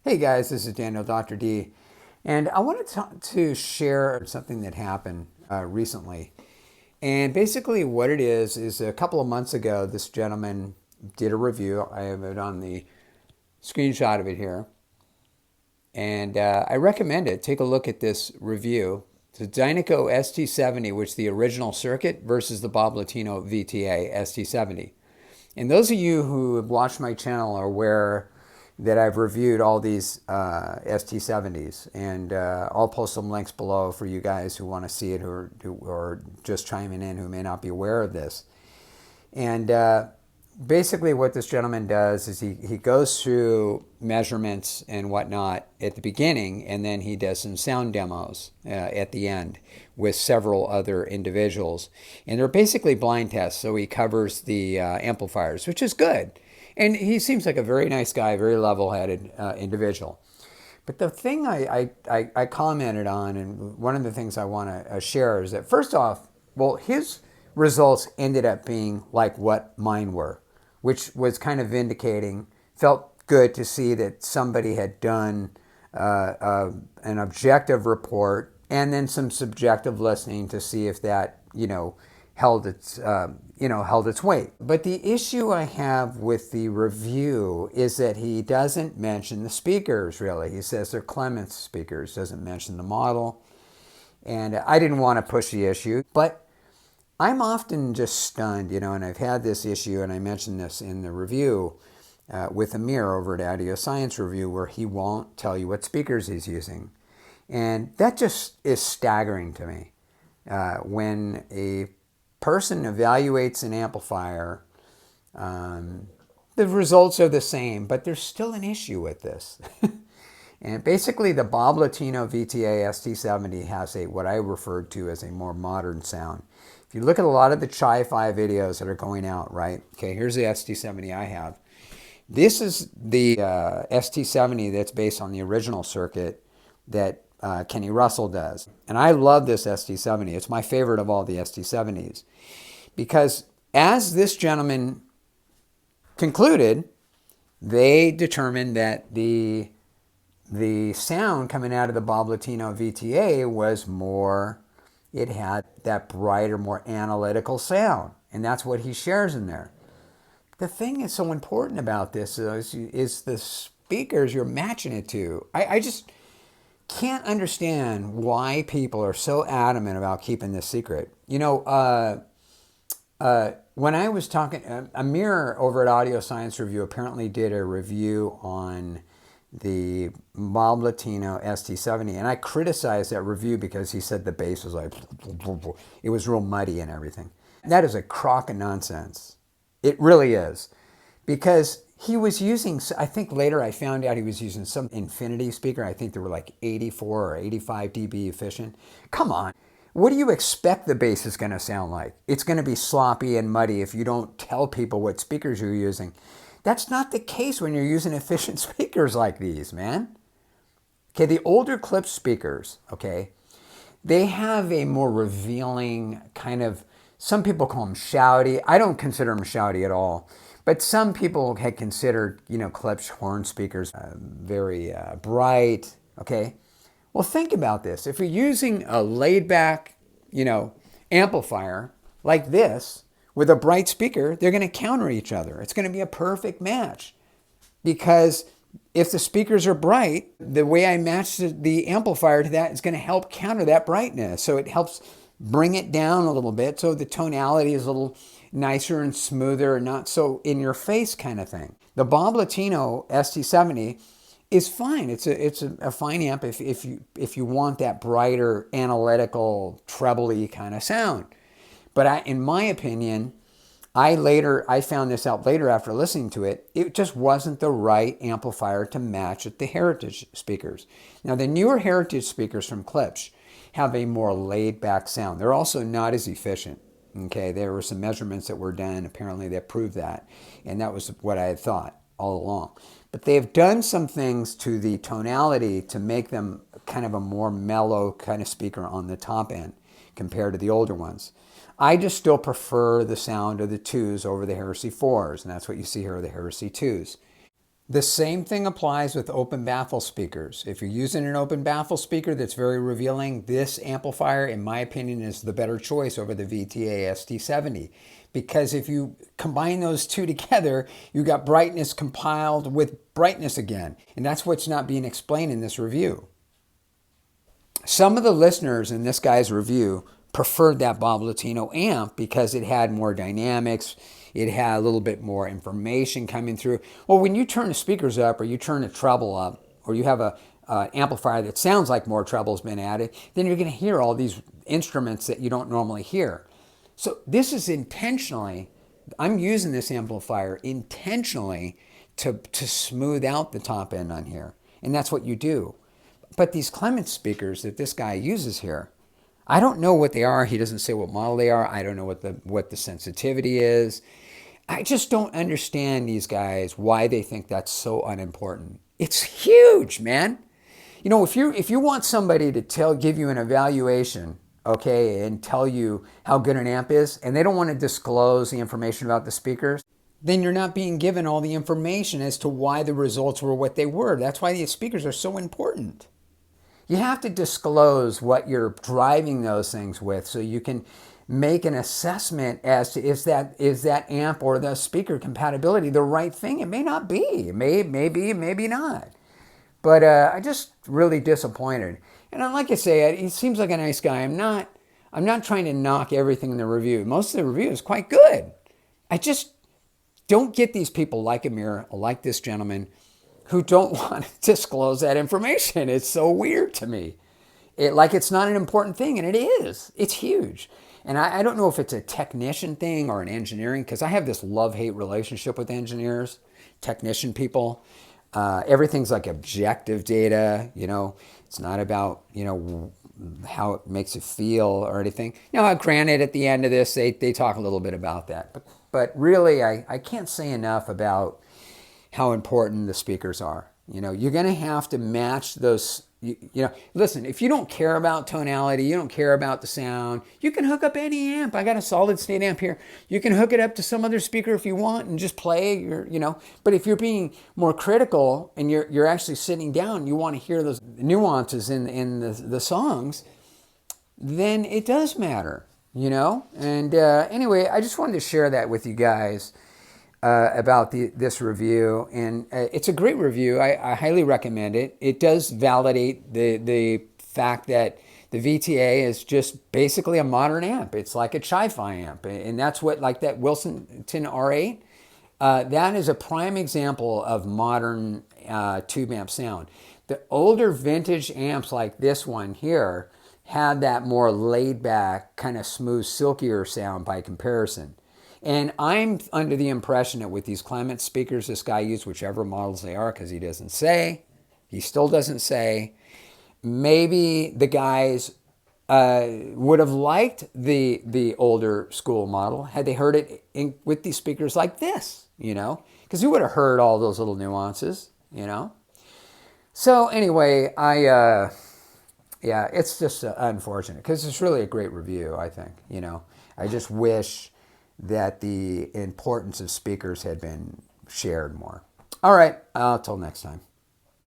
Hey guys, this is Daniel, Dr. D, and I wanted to share something that happened recently. And basically, what it is a couple of months ago, this gentleman did a review. I have it on the screenshot of it here, and I recommend it. Take a look at this review. It's a Dynaco ST70, which is the original circuit, versus the Bob Latino VTA ST70. And those of you who have watched my channel are aware that I've reviewed all these ST70s, and I'll post some links below for you guys who want to see it or just chiming in who may not be aware of this. And basically what this gentleman does is he goes through measurements and whatnot at the beginning, and then he does some sound demos at the end with several other individuals. And they're basically blind tests, so he covers the amplifiers, which is good. And he seems like a very nice guy, very level-headed individual. But the thing I commented on, and one of the things I want to share is that, first off, well, his results ended up being like what mine were, which was kind of vindicating. Felt good to see that somebody had done an objective report and then some subjective listening to see if that, held its weight. But the issue I have with the review is that he doesn't mention the speakers, really. He says they're Clemens speakers, doesn't mention the model. And I didn't want to push the issue, but I'm often just stunned, and I've had this issue, and I mentioned this in the review with Amir over at Audio Science Review, where he won't tell you what speakers he's using. And that just is staggering to me. When a person evaluates an amplifier, the results are the same, but there's still an issue with this. And basically, the Bob Latino VTA ST70 has what I referred to as a more modern sound. If you look at a lot of the Chi-Fi videos that are going out, right? Okay, here's the ST70 I have. This is the ST70 that's based on the original circuit that Kenny Russell does. And I love this ST70. It's my favorite of all the ST70s. Because as this gentleman concluded, they determined that the sound coming out of the Bob Latino VTA was more, it had that brighter, more analytical sound. And that's what he shares in there. The thing that's so important about this is the speakers you're matching it to. I just can't understand why people are so adamant about keeping this secret. When I was talking, Amir over at Audio Science Review apparently did a review on the Bob Latino ST70, and I criticized that review because he said the bass was like, it was real muddy and everything. That is a crock of nonsense. It really is. Because he was using, I think later I found out he was using some Infinity speaker. I think they were like 84 or 85 dB efficient. Come on. What do you expect the bass is going to sound like? It's going to be sloppy and muddy if you don't tell people what speakers you're using. That's not the case when you're using efficient speakers like these, man. Okay, the older Klipsch speakers, okay, they have a more revealing kind of, some people call them shouty. I don't consider them shouty at all. But some people had considered, Klipsch horn speakers very bright, okay? Well, think about this. If you're using a laid-back, amplifier like this with a bright speaker, they're going to counter each other. It's going to be a perfect match. Because if the speakers are bright, the way I match the amplifier to that is going to help counter that brightness. So it helps bring it down a little bit so the tonality is a little nicer and smoother and not so in your face kind of thing. The Bob Latino ST70 is fine. It's a fine amp if you want that brighter, analytical, treble-y kind of sound. But in my opinion, I found this out later after listening to it, it just wasn't the right amplifier to match with the Heritage speakers. Now the newer Heritage speakers from Klipsch have a more laid-back sound. They're also not as efficient. Okay, there were some measurements that were done, apparently that proved that, and that was what I had thought all along. But they have done some things to the tonality to make them kind of a more mellow kind of speaker on the top end compared to the older ones. I just still prefer the sound of the 2s over the Heresy 4s, and that's what you see here are the Heresy 2s. The same thing applies with open baffle speakers. If you're using an open baffle speaker that's very revealing, this amplifier, in my opinion, is the better choice over the VTA ST70. Because if you combine those two together, you got brightness compiled with brightness again. And that's what's not being explained in this review. Some of the listeners in this guy's review preferred that Bob Latino amp because it had more dynamics. It had a little bit more information coming through. Well, when you turn the speakers up or you turn the treble up or you have a amplifier that sounds like more treble's been added, then you're going to hear all these instruments that you don't normally hear. So this is intentionally, I'm using this amplifier intentionally to smooth out the top end on here. And that's what you do. But these Clement speakers that this guy uses here, I don't know what they are. He doesn't say what model they are. I don't know what the sensitivity is. I just don't understand these guys, why they think that's so unimportant. It's huge, man. You know, if you want somebody to give you an evaluation, okay, and tell you how good an amp is, and they don't want to disclose the information about the speakers, then you're not being given all the information as to why the results were what they were. That's why these speakers are so important. You have to disclose what you're driving those things with so you can make an assessment as to is that amp or the speaker compatibility the right thing. It may not be. It may be, maybe not. But I just really disappointed. And like I say, he seems like a nice guy. I'm not trying to knock everything in the review. Most of the review is quite good. I just don't get these people like Amir, like this gentleman, who don't want to disclose that information. It's so weird to me. It's not an important thing, and it is. It's huge. And I don't know if it's a technician thing or an engineering, because I have this love-hate relationship with engineers, technician people. Everything's like objective data, you know. It's not about, you know, how it makes you feel or anything. Now, granted, at the end of this, they talk a little bit about that. But really, I can't say enough about how important the speakers are. You know, you're going to have to match those. You know, listen, if you don't care about tonality, you don't care about the sound, you can hook up any amp. I got a solid state amp here. You can hook it up to some other speaker if you want and just play, you know. But if you're being more critical and you're actually sitting down, you want to hear those nuances in the songs, then it does matter, you know. And anyway, I just wanted to share that with you guys. About this review, and it's a great review. I highly recommend it. It does validate the fact that the VTA is just basically a modern amp. It's like a chi-fi amp, and that's what, like that Wilson R8, that is a prime example of modern tube amp sound. The older vintage amps like this one here had that more laid back, kind of smooth, silkier sound by comparison. And I'm under the impression that with these Clement speakers this guy used, whichever models they are, because he doesn't say, he still doesn't say, maybe the guys would have liked the older school model had they heard it with these speakers like this, you know, because you would have heard all those little nuances, you know. So anyway, yeah, it's just unfortunate because it's really a great review, I think, you know. I just wish that the importance of speakers had been shared more. All right, till next time.